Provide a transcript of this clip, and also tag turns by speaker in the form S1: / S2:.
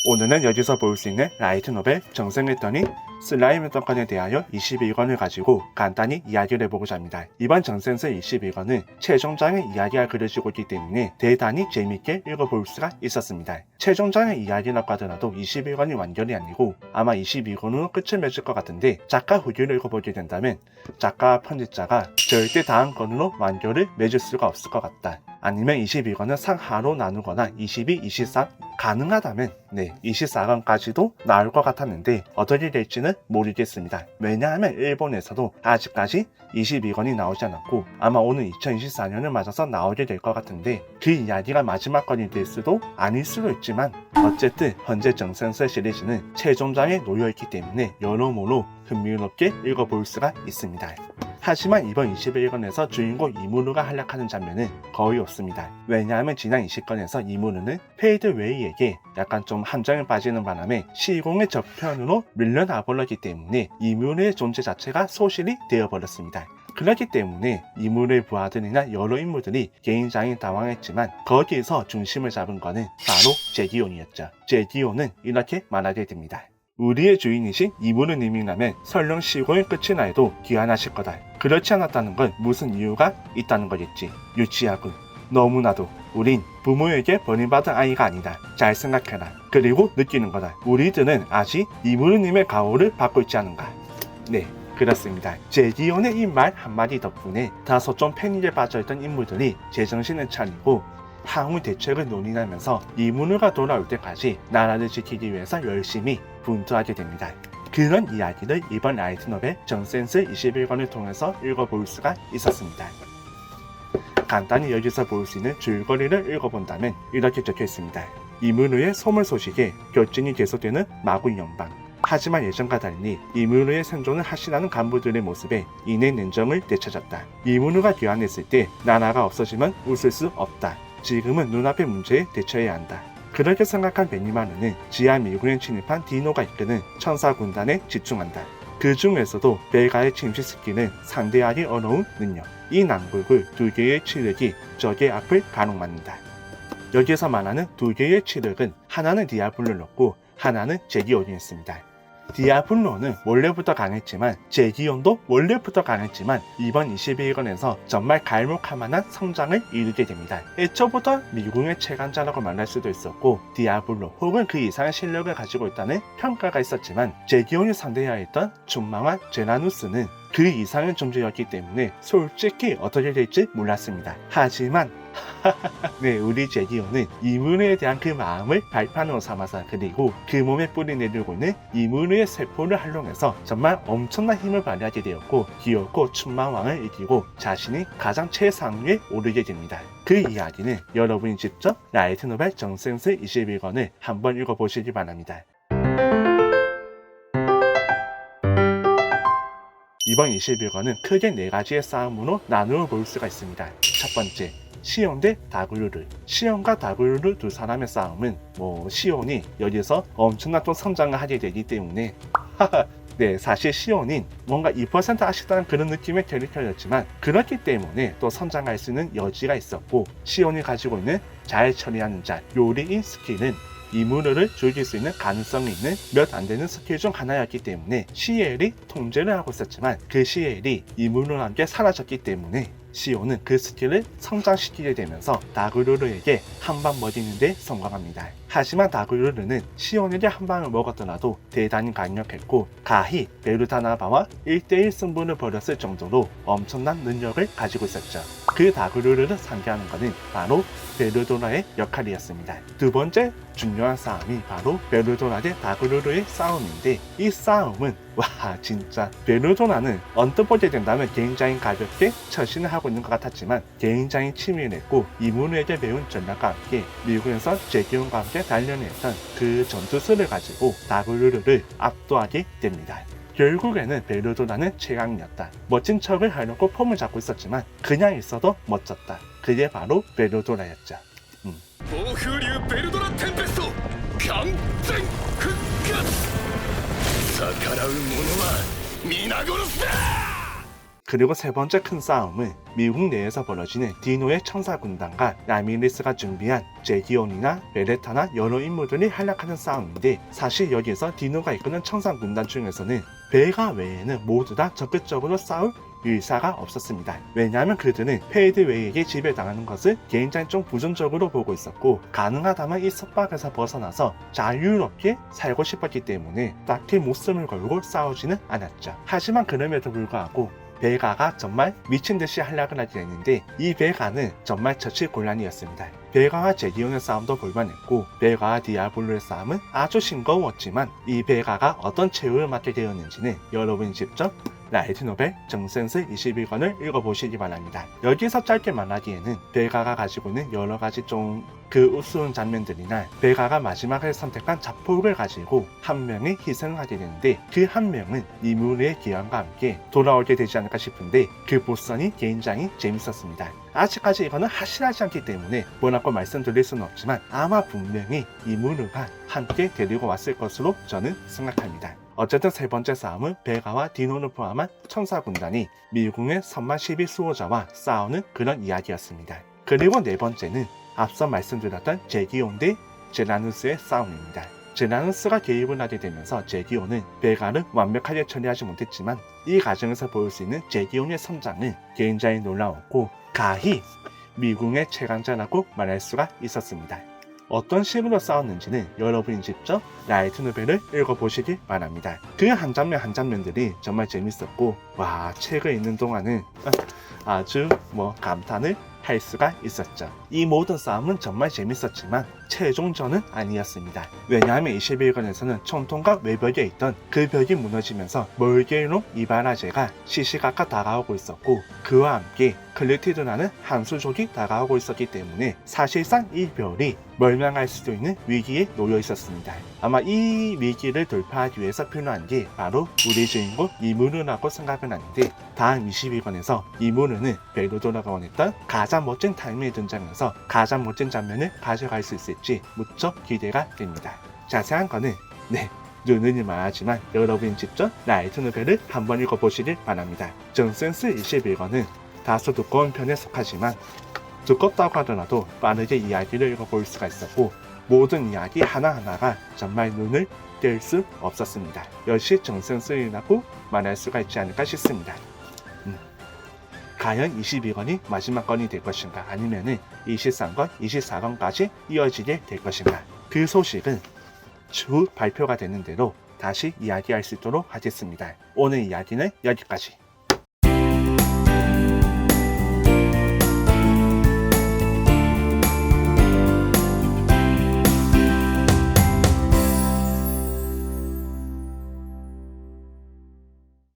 S1: 오늘은 여기서 볼 수 있는 라이트 노벨 정생했더니 슬라임 사건에 대하여 21권을 가지고 간단히 이야기를 해보고자 합니다. 이번 정생서 21권은 최종장의 이야기가 그려지고 있기 때문에 대단히 재밌게 읽어볼 수가 있었습니다. 최종장의 이야기라고 하더라도 21권이 완결이 아니고 아마 22권으로 끝을 맺을 것 같은데 작가 후기를 읽어보게 된다면 작가와 편집자가 절대 다음 권으로 완결을 맺을 수가 없을 것 같다. 아니면 22권을 상하로 나누거나 22, 23 가능하다면 24권까지도 나올 것 같았는데 어떻게 될지는 모르겠습니다. 왜냐하면 일본에서도 아직까지 22권이 나오지 않았고 아마 오늘 2024년을 맞아서 나오게 될 것 같은데 그 이야기가 마지막 권이 될 수도 아닐 수도 있지만 어쨌든 현재 정생서 시리즈는 최종장에 놓여있기 때문에 여러모로 흥미롭게 읽어볼 수가 있습니다. 하지만 이번 21권에서 주인공 이무르가 활약하는 장면은 거의 없습니다. 왜냐하면 지난 20권에서 이무르는 페이드 웨이에게 약간 좀 함정에 빠지는 바람에 시공의 저편으로 밀려나 버렸기 때문에 이무르의 존재 자체가 소실이 되어버렸습니다. 그렇기 때문에 이무르의 부하들이나 여러 인물들이 굉장히 당황했지만 거기에서 중심을 잡은 것은 바로 제기온이었죠. 제기온은 이렇게 말하게 됩니다. 우리의 주인이신 이무르님이라면 설령 시공의 끝이 나도 귀환하실 거다. 그렇지 않았다는 건 무슨 이유가 있다는 거겠지. 유치하군. 너무나도 우린 부모에게 버림받은 아이가 아니다. 잘 생각해라. 그리고 느끼는 거다. 우리들은 아직 이무르님의 가호를 받고 있지 않은가. 네, 그렇습니다. 제기온의 이 말 한마디 덕분에 다소 좀 패닉에 빠져있던 인물들이 제정신을 차리고 향후 대책을 논의하면서 이무르가 돌아올 때까지 나라를 지키기 위해서 열심히 분투하게 됩니다. 그런 이야기를 이번 라이트 노벨 정센스 21권을 통해서 읽어볼 수가 있었습니다. 간단히 여기서 볼 수 있는 줄거리를 읽어본다면 이렇게 적혀 있습니다. 이무르의 소멸 소식에 결진이 계속되는 마군 연방. 하지만 예전과 달리 이무르의 생존을 하시라는 간부들의 모습에 이내 냉정을 되찾았다. 이무르가 귀환했을 때 나라가 없어지면 웃을 수 없다. 지금은 눈앞의 문제에 대처해야 한다. 그렇게 생각한 베니마르는 지하 미군에 침입한 디노가 이끄는 천사 군단에 집중한다. 그 중에서도 베가의 침식 스킬은 상대하기 어려운 능력. 이 낭불을 두 개의 치력이 적의 앞을 가로막는다. 여기서 말하는 두 개의 치력은 하나는 디아블로를 넣고 하나는 제기온이었습니다. 디아블로는 원래부터 강했지만 제기온도 원래부터 강했지만 이번 21권에서 정말 갈목할 만한 성장을 이루게 됩니다. 애초부터 미궁의 최강자라고 말할 수도 있었고 디아블로 혹은 그 이상의 실력을 가지고 있다는 평가가 있었지만 제기온이 상대해야 했던 준망한 제라누스는 그 이상의 존재였기 때문에 솔직히 어떻게 될지 몰랐습니다. 하지만 네, 우리 제기온은 이무르에 대한 그 마음을 발판으로 삼아서 그리고 그 몸에 뿌리 내리고 있는 이무르의 세포를 활용해서 정말 엄청난 힘을 발휘하게 되었고 귀엽고 춘망왕을 이기고 자신이 가장 최상위에 오르게 됩니다. 그 이야기는 여러분이 직접 라이트 노벨 정센스 21권을 한번 읽어보시기 바랍니다. 이번 21권은 크게 4가지의 싸움으로 나누어 볼 수가 있습니다. 첫 번째, 시온 대 다그루르. 시온과 다그루르 두 사람의 싸움은 시온이 여기서 엄청난 또 성장을 하게 되기 때문에 네, 사실 시온인 뭔가 2% 아쉽다는 그런 느낌의 캐릭터였지만 그렇기 때문에 또 성장할 수 있는 여지가 있었고 시온이 가지고 있는 잘 처리하는 자, 요리인 스킬은 이무르를 죽일 수 있는 가능성이 있는 몇 안 되는 스킬 중 하나였기 때문에 시엘이 통제를 하고 있었지만 그 시엘이 이무르와 함께 사라졌기 때문에 시온은 그 스킬을 성장시키게 되면서 다그루르에게 한 방 먹이는 데 성공합니다. 하지만 다그루르는 시온에게 한 방을 먹었더라도 대단히 강력했고 가히 베르다나바와 1대1 승부를 벌였을 정도로 엄청난 능력을 가지고 있었죠. 그 다그루르를 상대하는 것은 바로 베르도나의 역할이었습니다. 두 번째 중요한 싸움이 바로 베르도나 대 다그루르의 싸움인데 이 싸움은 진짜 베르도나는 언뜻 보게 된다면 굉장히 가볍게 처신을 하고 있는 것 같았지만 굉장히 치밀했고 이무르에게 배운 전략과 함께 미국에서 제기온과 함께 단련했던 그 전투술을 가지고 다그루르를 압도하게 됩니다. 결국에는 베르도나는 최강이었다. 멋진 척을 하려고 폼을 잡고 있었지만 그냥 있어도 멋졌다. 그게 바로 베르도나였죠.
S2: 暴風竜ベルドラテンペスト完全復活逆らう者は皆殺しだ。
S1: 그리고 세 번째 큰 싸움은 미국 내에서 벌어지는 디노의 천사군단과 라미리스가 준비한 제기온이나 베레타나 여러 인물들이 활약하는 싸움인데, 사실 여기에서 디노가 이끄는 천사군단 중에서는 베가 외에는 모두 다 적극적으로 싸울 의사가 없었습니다. 왜냐하면 그들은 페이드웨이에게 지배당하는 것을 굉장히 좀 부정적으로 보고 있었고, 가능하다면 이 속박에서 벗어나서 자유롭게 살고 싶었기 때문에 딱히 목숨을 걸고 싸우지는 않았죠. 하지만 그럼에도 불구하고 베가가 정말 미친듯이 활약을 하게 됐는데, 이 베가는 정말 처치곤란이었습니다. 베가와 제기온의 싸움도 볼만했고, 베가와 디아블로의 싸움은 아주 싱거웠지만, 이 베가가 어떤 최후를 맞게 되었는지는 여러분이 직접 라이트 노벨 정센스 21권을 읽어보시기 바랍니다. 여기서 짧게 말하기에는 베가가 가지고 있는 여러가지 좀 우스운 장면들이나 베가가 마지막에 선택한 자폭을 가지고 한 명이 희생을 하게 되는데, 그 한 명은 이무르의 기원과 함께 돌아오게 되지 않을까 싶은데, 그 보선이 굉장히 재밌었습니다. 아직까지 이거는 확실하지 않기 때문에 뭐라고 말씀드릴 수는 없지만, 아마 분명히 이무르가 함께 데리고 왔을 것으로 저는 생각합니다. 어쨌든 세 번째 싸움은 베가와 디노를 포함한 천사군단이 미국의 선마 12 수호자와 싸우는 그런 이야기였습니다. 그리고 네 번째는 앞서 말씀드렸던 제기온 대 제라누스의 싸움입니다. 제라누스가 개입을 하게 되면서 제기온은 베가를 완벽하게 처리하지 못했지만, 이 과정에서 볼 수 있는 제기온의 성장은 굉장히 놀라웠고 가히 미국의 최강자라고 말할 수가 있었습니다. 어떤 식으로 싸웠는지는 여러분이 직접 라이트 노벨을 읽어보시기 바랍니다. 그 한 장면 한 장면들이 정말 재밌었고, 와, 책을 읽는 동안은 아주 감탄을 할 수가 있었죠. 이 모든 싸움은 정말 재밌었지만 최종전은 아니었습니다. 왜냐하면 21권에서는 총통과 외벽에 있던 그 벽이 무너지면서 멀게로 이바라제가 시시각각 다가오고 있었고, 그와 함께 클리티드라는 한수족이 다가오고 있었기 때문에 사실상 이 별이 멸망할 수도 있는 위기에 놓여 있었습니다. 아마 이 위기를 돌파하기 위해서 필요한 게 바로 우리 주인공 이무르라고 생각은 하는데, 다음 22권에서 이무르는 베르도라가 원했던 가장 멋진 타이밍에 등장해서 가장 멋진 장면을 가져갈 수 있을지 무척 기대가 됩니다. 자세한 거는 누누이 말하지만 여러분이 직접 라이트 노벨을 한번 읽어보시길 바랍니다. 정센스 21권은 다소 두꺼운 편에 속하지만, 두껍다고 하더라도 빠르게 이야기를 읽어볼 수가 있었고, 모든 이야기 하나하나가 정말 눈을 뗄 수 없었습니다. 역시 정센스라고 말할 수가 있지 않을까 싶습니다. 과연 22권이 마지막 권이 될 것인가, 아니면은 23권, 24권까지 이어지게 될 것인가, 그 소식은 추후 발표가 되는 대로 다시 이야기할 수 있도록 하겠습니다. 오늘 이야기는 여기까지.